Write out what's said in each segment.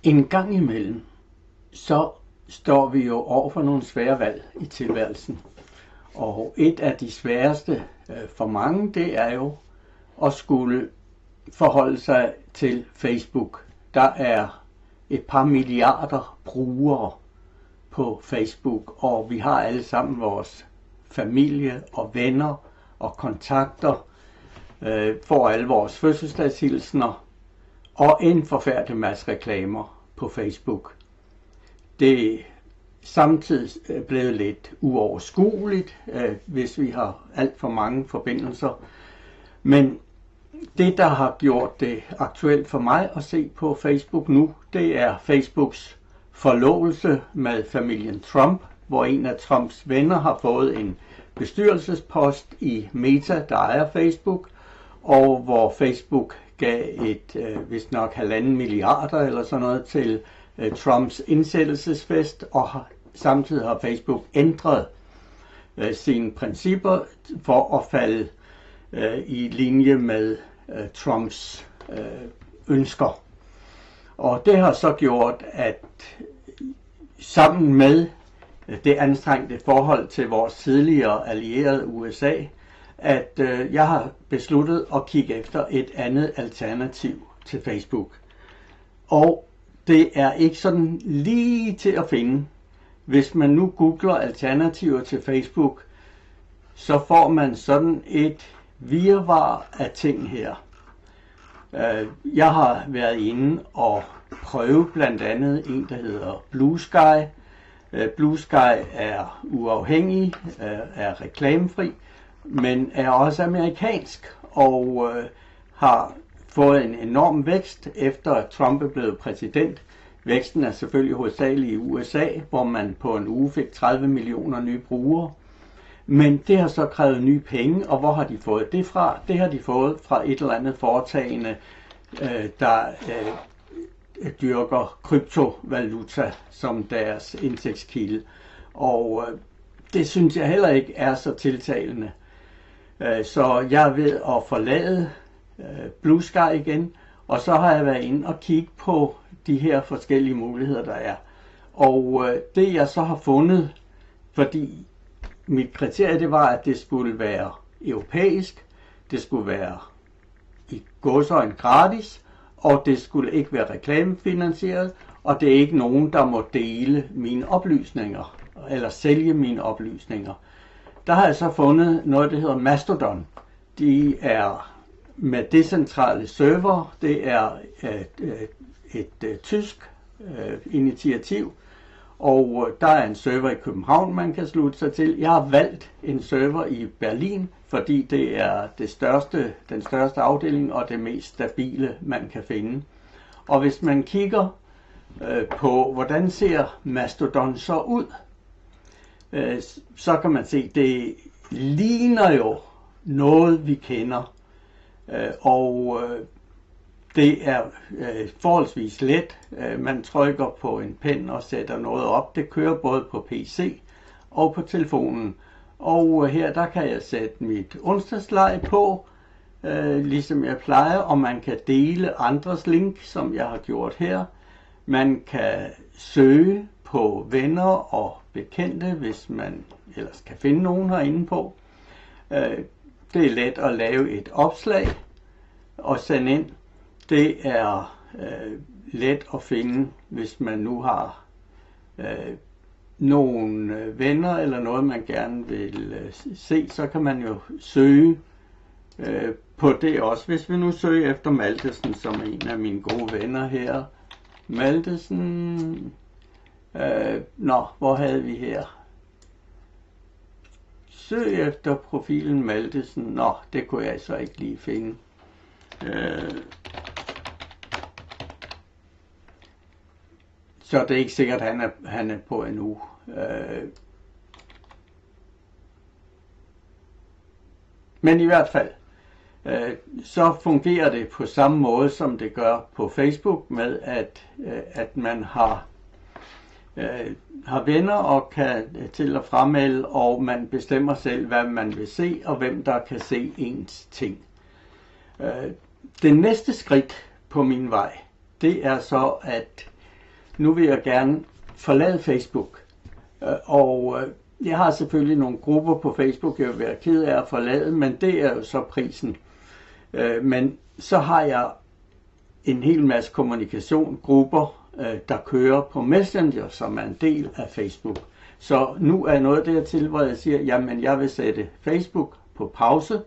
En gang imellem, så står vi jo over for nogle svære valg i tilværelsen. Og et af de sværeste for mange, det er jo at skulle forholde sig til Facebook. Der er et par milliarder brugere på Facebook, og vi har alle sammen vores familie og venner og kontakter, får alle vores fødselsdagshilsner og en forfærdelig masse reklamer på Facebook. Det er samtidig blevet lidt uoverskueligt, hvis vi har alt for mange forbindelser. Men det, der har gjort det aktuelt for mig at se på Facebook nu, det er Facebooks forlovelse med familien Trump, hvor en af Trumps venner har fået en bestyrelsespost i Meta, der ejer Facebook, og hvor Facebook gav et vist nok 1,5 milliarder eller sådan noget til Trumps indsættelsesfest, og samtidig har Facebook ændret sine principper for at falde i linje med Trumps ønsker. Og det har så gjort, at sammen med det anstrengte forhold til vores tidligere allierede USA, at jeg har besluttet at kigge efter et andet alternativ til Facebook. Og det er ikke sådan lige til at finde. Hvis man nu googler alternativer til Facebook, så får man sådan et virvar af ting her. Jeg har været inde og prøve blandt andet en, der hedder Blue Sky. Blue Sky er uafhængig, er reklamefri, men er også amerikansk og har fået en enorm vækst efter at Trump er blevet præsident. Væksten er selvfølgelig hovedsageligt i USA, hvor man på en uge fik 30 millioner nye brugere. Men det har så krævet nye penge, og hvor har de fået det fra? Det har de fået fra et eller andet foretagende, der dyrker kryptovaluta som deres indtægtskilde. Og det synes jeg heller ikke er så tiltalende. Så jeg er ved at forlade Blue Sky igen, og så har jeg været inde og kigge på de her forskellige muligheder, der er. Og det jeg så har fundet, fordi mit kriterie det var, at det skulle være europæisk, det skulle være i gåseøjne gratis, og det skulle ikke være reklamefinansieret, og det er ikke nogen, der må dele mine oplysninger, eller sælge mine oplysninger. Der har jeg så fundet noget, der hedder Mastodon. De er med decentrale server. Det er et tysk initiativ, og der er en server i København, man kan slutte sig til. Jeg har valgt en server i Berlin, fordi det er den største afdeling og det mest stabile, man kan finde. Og hvis man kigger på, hvordan ser Mastodon så ud, så kan man se, det ligner jo noget, vi kender. Og det er forholdsvis let. Man trykker på en pen og sætter noget op. Det kører både på PC og på telefonen. Og her der kan jeg sætte mit onsdagslej på, ligesom jeg plejer, og man kan dele andres link, som jeg har gjort her. Man kan søge på venner og bekendte, hvis man ellers kan finde nogen herinde på. Det er let at lave et opslag og sende ind. Det er let at finde, hvis man nu har nogle venner eller noget, man gerne vil se, så kan man jo søge på det også. Hvis vi nu søger efter Maltesen, som er en af mine gode venner her. Maltesen, hvor havde vi her? Søg efter profilen Maltesen. Det kunne jeg så ikke lige finde. Så det er ikke sikkert, at han er på endnu. Men i hvert fald, så fungerer det på samme måde, som det gør på Facebook, med at man har venner og kan til at fremmelde, og man bestemmer selv, hvad man vil se, og hvem der kan se ens ting. Det næste skridt på min vej, det er så, at nu vil jeg gerne forlade Facebook. Og jeg har selvfølgelig nogle grupper på Facebook, jeg vil være ked af at forlade, men det er jo så prisen. Men så har jeg en hel masse kommunikationsgrupper, der kører på Messenger, som er en del af Facebook. Så nu er noget dertil, hvor jeg siger, jamen jeg vil sætte Facebook på pause,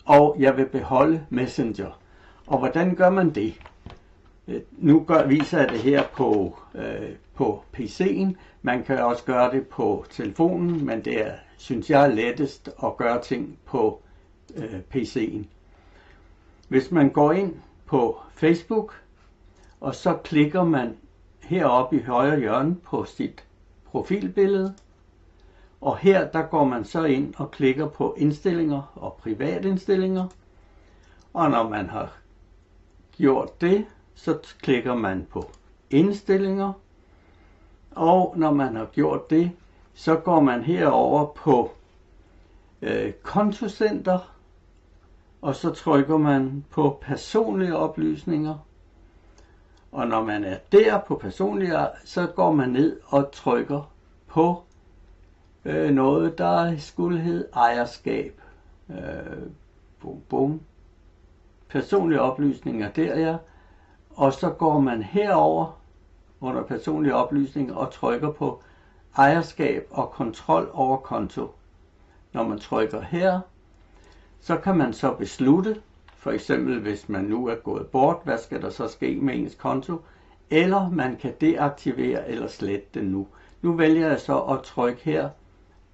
og jeg vil beholde Messenger. Og hvordan gør man det? Nu viser jeg det her på PC'en. Man kan også gøre det på telefonen, men det er, synes jeg, er lettest at gøre ting på PC'en. Hvis man går ind på Facebook, og så klikker man heroppe i højre hjørne på sit profilbillede, og her der går man så ind og klikker på indstillinger og privatindstillinger, og når man har gjort det, så klikker man på indstillinger, og når man har gjort det, så går man herover på kontocenter, og så trykker man på personlige oplysninger, og når man er der på personlige, så går man ned og trykker på noget, der skulle hedde ejerskab. Bum, bum. Personlige oplysninger der, ja. Og så går man herover under personlige oplysninger og trykker på ejerskab og kontrol over konto. Når man trykker her, så kan man så beslutte, for eksempel hvis man nu er gået bort, hvad skal der så ske med ens konto, eller man kan deaktivere eller slette den nu. Nu vælger jeg så at trykke her,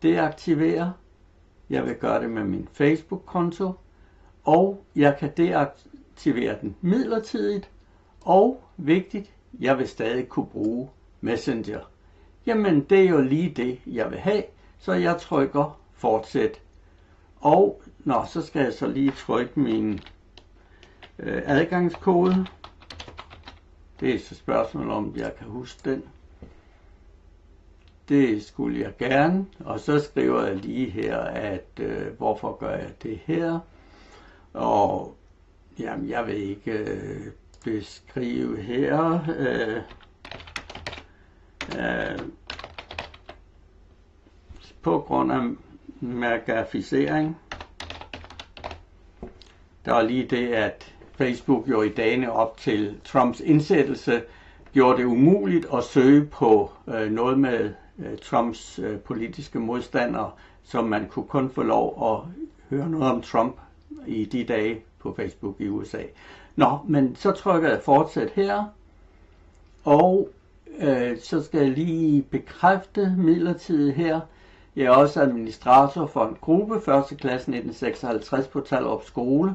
deaktivere. Jeg vil gøre det med min Facebook-konto, og jeg kan deaktivere den midlertidigt, og vigtigt, jeg vil stadig kunne bruge Messenger. Jamen det er jo lige det, jeg vil have, så jeg trykker fortsæt. Og så skal jeg så lige trykke min adgangskode. Det er så spørgsmålet om jeg kan huske den. Det skulle jeg gerne. Og så skriver jeg lige her, at hvorfor gør jeg det her. Og jamen, jeg vil ikke beskrive her. På grund af mærkaficering. Der er lige det, at Facebook jo i dagene op til Trumps indsættelse gjorde det umuligt at søge på noget med Trumps politiske modstandere, så man kunne kun få lov at høre noget om Trump i de dage på Facebook i USA. Men så trykker jeg fortsæt her, og så skal jeg lige bekræfte midlertidigt her. Jeg er også administrator for en gruppe, 1. klasse 1956 på Tallerup Skole.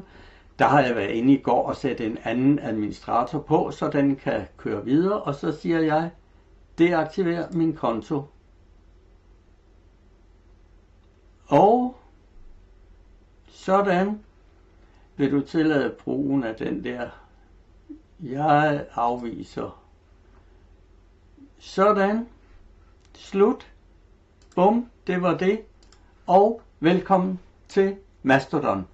Der har jeg været inde i går og sætte en anden administrator på, så den kan køre videre. Og så siger jeg, deaktiver min konto. Og sådan vil du tillade brugen af den der, jeg afviser. Sådan. Slut. Bum, det var det. Og velkommen til Mastodon.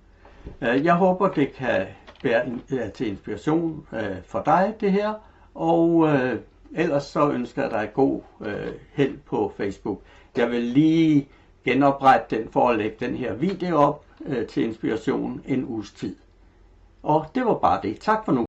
Jeg håber, det kan være til inspiration for dig, det her. Og ellers så ønsker jeg dig god held på Facebook. Jeg vil lige genoprette den for at lægge den her video op til inspiration en uges tid. Og det var bare det. Tak for nu.